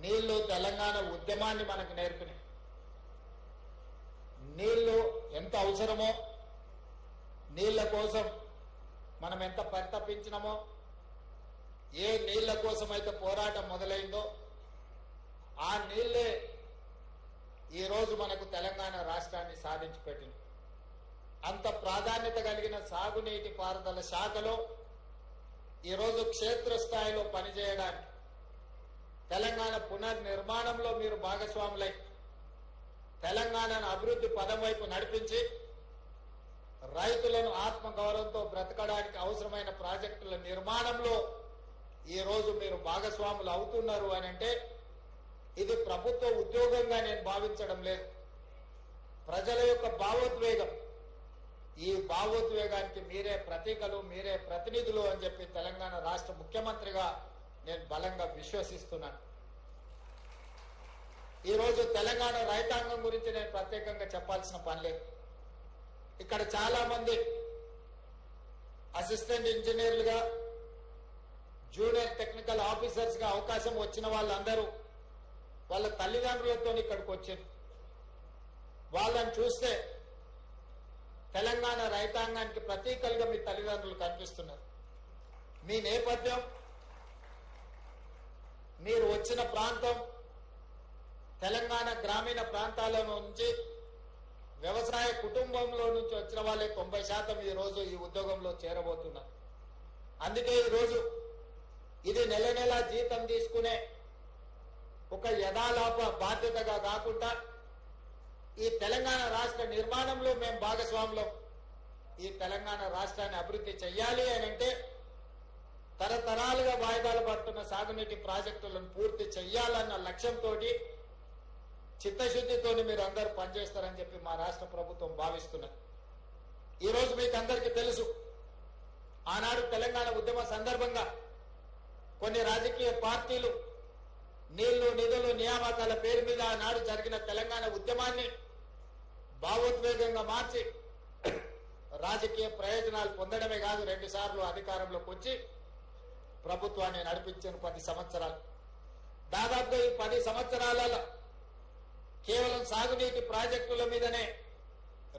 నీళ్లు తెలంగాణ ఉద్యమాన్ని మనకు నేర్పినాయి. నీళ్లు ఎంత అవసరమో, నీళ్ల కోసం మనం ఎంత పరితపించినామో, ఏ నీళ్ల కోసం అయితే పోరాటం మొదలైందో ఆ నీళ్లే ఈరోజు మనకు తెలంగాణ రాష్ట్రాన్ని సాధించి పెట్టింది. అంత ప్రాధాన్యత కలిగిన సాగునీటి పారుదల శాఖలో ఈరోజు క్షేత్రస్థాయిలో పనిచేయడానికి, తెలంగాణ పునర్నిర్మాణంలో మీరు భాగస్వాములై తెలంగాణను అభివృద్ధి పదం వైపు నడిపించి రైతులను ఆత్మగౌరవంతో బ్రతకడానికి అవసరమైన ప్రాజెక్టుల నిర్మాణంలో ఈరోజు మీరు భాగస్వాములు అవుతున్నారు అని అంటే ఇది ప్రభుత్వ ఉద్యోగంగా నేను భావించడం లేదు. ప్రజల యొక్క భావోద్వేగం. ఈ భావోద్వేగానికి మీరే ప్రతీకలు, మీరే ప్రతినిధులు అని చెప్పి తెలంగాణ రాష్ట్ర ముఖ్యమంత్రిగా నేను బలంగా విశ్వసిస్తున్నాను. ఈరోజు తెలంగాణ రైతాంగం గురించి నేను ప్రత్యేకంగా చెప్పాల్సిన పని లేదు. ఇక్కడ చాలా మంది అసిస్టెంట్ ఇంజనీర్లుగా, జూనియర్ టెక్నికల్ ఆఫీసర్స్ గా అవకాశం వచ్చిన వాళ్ళందరూ వాళ్ళ తల్లిదండ్రులతో ఇక్కడికి వచ్చారు. వాళ్ళని చూస్తే తెలంగాణ రైతాంగానికి ప్రతీకలుగా మీ తల్లిదండ్రులు కనిపిస్తున్నారు. మీ నేపథ్యం, మీరు వచ్చిన ప్రాంతం తెలంగాణ గ్రామీణ ప్రాంతాల నుంచి వ్యవసాయ కుటుంబంలో నుంచి వచ్చిన వాళ్ళే 90% ఈ రోజు ఈ ఉద్యోగంలో చేరబోతున్నారు. అందుకే ఈరోజు ఇది నెల నెల జీతం తీసుకునే ఒక యథాలాప బాధ్యతగా కాకుండా ఈ తెలంగాణ రాష్ట్ర నిర్మాణంలో మేము భాగస్వాములం. ఈ తెలంగాణ రాష్ట్రాన్ని అభివృద్ధి చెయ్యాలి అని అంటే తరతరాలుగా వాయిదాలు పడుతున్న సాగునీటి ప్రాజెక్టులను పూర్తి చెయ్యాలన్న లక్ష్యంతో చిత్తశుద్ధితో మీరు అందరూ పనిచేస్తారని చెప్పి మా రాష్ట్ర ప్రభుత్వం భావిస్తున్నారు. ఈరోజు మీకు అందరికీ తెలుసు, ఆనాడు తెలంగాణ ఉద్యమ సందర్భంగా కొన్ని రాజకీయ పార్టీలు నీళ్లు, నిధులు, నియామకాల పేరు మీద ఆనాడు జరిగిన తెలంగాణ ఉద్యమాన్ని భావోద్వేగంగా మార్చి రాజకీయ ప్రయోజనాలు పొందడమే కాదు 2 సార్లు అధికారంలోకి వచ్చి ప్రభుత్వాన్ని నడిపించిన 10 సంవత్సరాలు. దాదాపుగా ఈ 10 సంవత్సరాలలో కేవలం సాగునీటి ప్రాజెక్టుల మీదనే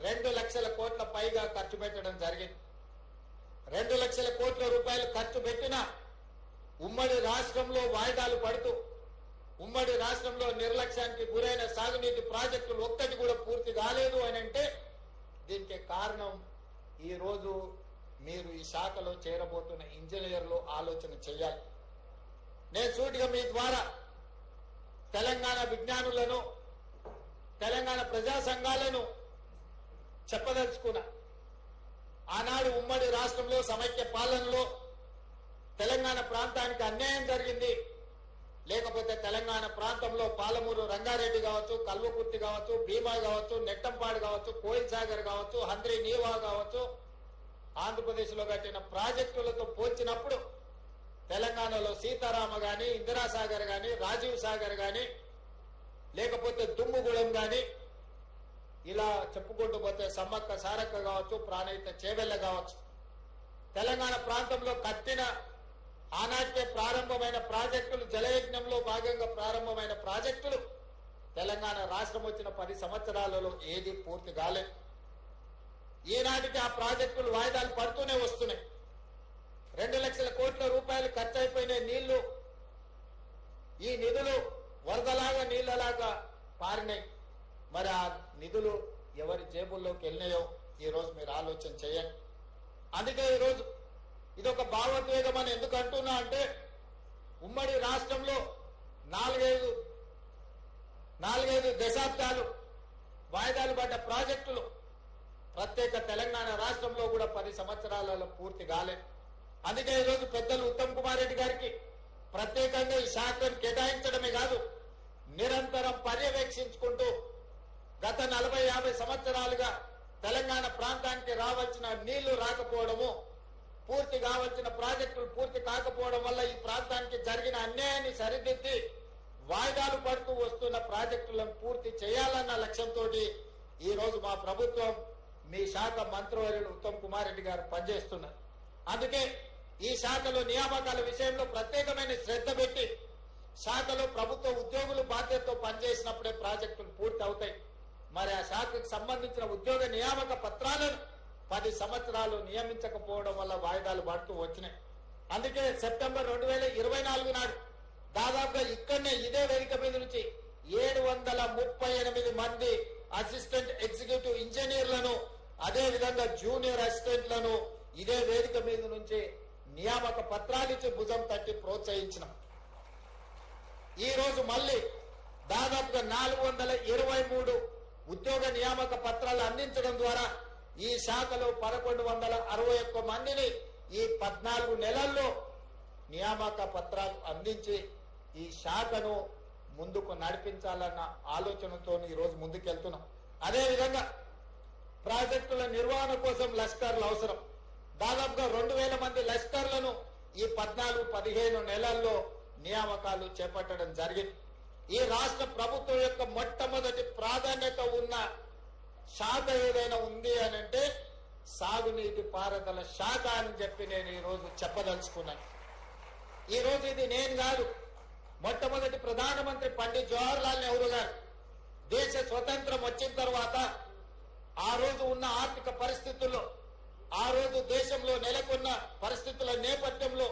2 లక్షల కోట్ల పైగా ఖర్చు పెట్టడం జరిగింది. 2 లక్షల కోట్ల రూపాయలు ఖర్చు పెట్టిన ఉమ్మడి రాష్ట్రంలో వాయిదాలు పడుతూ, ఉమ్మడి రాష్ట్రంలో నిర్లక్ష్యానికి గురైన సాగునీటి ప్రాజెక్టులు ఒక్కటి కూడా పూర్తి కాలేదు అని అంటే దీనికి కారణం ఈ రోజు మీరు ఈ శాఖలో చేరబోతున్న ఇంజనీర్లు ఆలోచన చేయాలి. నేను సూటిగా మీ ద్వారా తెలంగాణ విజ్ఞానులను, తెలంగాణ ప్రజా సంఘాలను చెప్పదలుచుకున్నా. ఆనాడు ఉమ్మడి రాష్ట్రంలో సమైక్య పాలనలో తెలంగాణ ప్రాంతానికి అన్యాయం జరిగింది. లేకపోతే తెలంగాణ ప్రాంతంలో పాలమూరు రంగారెడ్డి కావచ్చు, కల్వకుర్తి కావచ్చు, భీమా కావచ్చు, నెట్టంపాడు కావచ్చు, కోయిల్ సాగర్ కావచ్చు, హంద్రి నీవా కావచ్చు, ఆంధ్రప్రదేశ్ లో కట్టిన ప్రాజెక్టులతో పోల్చినప్పుడు తెలంగాణలో సీతారామ గాని, ఇందిరాసాగర్ గాని, రాజీవ్ సాగర్ గాని, లేకపోతే దుమ్ముగూడెం గాని, ఇలా చెప్పుకుంటూ పోతే సమ్మక్క సారక్క కావచ్చు, ప్రాణహిత చేవెళ్ళ కావచ్చు, తెలంగాణ ప్రాంతంలో కట్టిన ఆనాటికే ప్రారంభమైన ప్రాజెక్టులు, జలయజ్ఞంలో భాగంగా ప్రారంభమైన ప్రాజెక్టులు తెలంగాణ రాష్ట్రం వచ్చిన 10 సంవత్సరాలలో ఏది పూర్తి కాలేదు. ఈనాటికి ఆ ప్రాజెక్టులు వాయిదాలు పడుతూనే వస్తున్నాయి. 2 లక్షల కోట్ల రూపాయలు ఖర్చు అయిపోయిన నీళ్లు, ఈ నిధులు వరదలాగా నీళ్లలాగా పారినాయి. మరి ఆ నిధులు ఎవరి జేబుల్లోకి వెళ్ళినాయో ఈరోజు మీరు ఆలోచన చేయండి. అందుకే ఈరోజు ఇదొక భావోద్వేగం అని ఎందుకు అంటున్నా అంటే ఉమ్మడి రాష్ట్రంలో 4-5 దశాబ్దాలు వాయిదాలు పడ్డ ప్రాజెక్టులు ప్రత్యేక తెలంగాణ రాష్ట్రంలో కూడా 10 సంవత్సరాలలో పూర్తి కాలేదు. అందుకే ఈరోజు పెద్దలు ఉత్తమ్ కుమార్ రెడ్డి గారికి ప్రత్యేకంగా ఈ శాఖను కేటాయించడమే కాదు, నిరంతరం పర్యవేక్షించుకుంటూ గత 40-50 సంవత్సరాలుగా తెలంగాణ ప్రాంతానికి రావాల్సిన నీళ్లు రాకపోవడము, పూర్తి కావాల్సిన ప్రాజెక్టులు పూర్తి కాకపోవడం వల్ల ఈ ప్రాంతానికి జరిగిన అన్యాయాన్ని సరిదిద్ది వాయిదాలు పడుతూ వస్తున్న ప్రాజెక్టులను పూర్తి చేయాలన్న లక్ష్యంతో ఈ రోజు మా ప్రభుత్వం, మీ శాఖ మంత్రివర్యులు ఉత్తమ్ కుమార్ రెడ్డి గారు పనిచేస్తున్నారు. అందుకే ఈ శాఖలో నియామకాల విషయంలో ప్రత్యేకమైన శ్రద్ధ పెట్టి శాఖలో ప్రభుత్వ ఉద్యోగులు బాధ్యతతో పనిచేసినప్పుడే ప్రాజెక్టులు పూర్తి అవుతాయి. మరి ఆ శాఖకు సంబంధించిన ఉద్యోగ నియామక పత్రాలను 10 సంవత్సరాలు నియమించకపోవడం వల్ల వాయిదాలు పడుతూ వచ్చినాయి. అందుకే సెప్టెంబర్ 2024 నాడు దాదాపుగా ఇక్కడనే ఇదే వేదిక మీద నుంచి 738 మంది అసిస్టెంట్ ఎగ్జిక్యూటివ్ ఇంజనీర్లను, అదే విధంగా జూనియర్ అసిస్టెంట్లను ఇదే వేదిక మీద నుంచి నియామక పత్రాలిచ్చి భుజం తట్టి ప్రోత్సహించినాం. ఈ రోజు మళ్ళీ దాదాపుగా 423 ఉద్యోగ నియామక పత్రాలు అందించడం ద్వారా ఈ శాఖలో 1161 మందిని ఈ 14 నెలల్లో నియామక పత్రాలు అందించి ఈ శాఖను ముందుకు నడిపించాలన్న ఆలోచనతో ఈ రోజు ముందుకెళ్తున్నాం. అదేవిధంగా ప్రాజెక్టుల నిర్వహణ కోసం లష్కర్లు అవసరం. దాదాపుగా 2000 మంది లష్కర్లను ఈ 14-15 నెలల్లో నియామకాలు చేపట్టడం జరిగింది. ఈ రాష్ట్ర ప్రభుత్వం యొక్క మొట్టమొదటి ప్రాధాన్యత ఉన్న శాఖ ఏదైనా ఉంది అని అంటే సాగునీటి పారుదల శాఖ అని చెప్పి నేను ఈ రోజు చెప్పదలుచుకున్నాను. ఈ రోజు ఇది నేను కాదు, మొట్టమొదటి ప్రధానమంత్రి పండిట్ జవహర్లాల్ నెహ్రూ గారు దేశ స్వతంత్రం వచ్చిన తర్వాత ఆ రోజు ఉన్న ఆర్థిక పరిస్థితుల్లో, ఆ రోజు దేశంలో నెలకొన్న పరిస్థితుల నేపథ్యంలో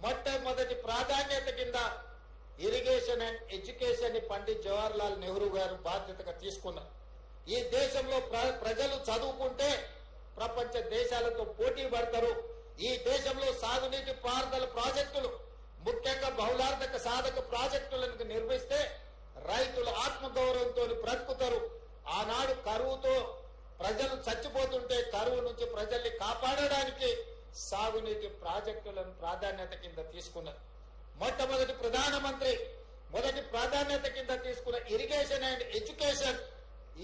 మొట్టమొదటి ప్రాధాన్యత కింద ఇరిగేషన్ అండ్ ఎడ్యుకేషన్ ని పండిట్ జవహర్లాల్ నెహ్రూ గారు బాధ్యతగా తీసుకున్నారు. ఈ దేశంలో ప్రజలు చదువుకుంటే ప్రపంచ దేశాలతో పోటీ పడతారు. ఈ దేశంలో సాగునీటి పారుదల ప్రాజెక్టులు, ముఖ్యంగా బహుళార్థక సాధక ప్రాజెక్టులను నిర్మిస్తే రైతులు ఆత్మగౌరవంతో బ్రతుకుతారు. ఆనాడు కరువుతో ప్రజలు చచ్చిపోతుంటే కరువు నుంచి ప్రజల్ని కాపాడడానికి సాగునీటి ప్రాజెక్టులను ప్రాధాన్యత కింద తీసుకున్నారు. మొట్టమొదటి ప్రధానమంత్రి మొదటి ప్రాధాన్యత కింద తీసుకున్న ఇరిగేషన్ అండ్ ఎడ్యుకేషన్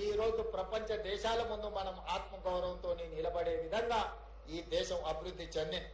ఈ రోజు ప్రపంచ దేశాల ముందు మనం ఆత్మగౌరవంతో నిలబడే విధంగా ఈ దేశం అభివృద్ధి చెందింది.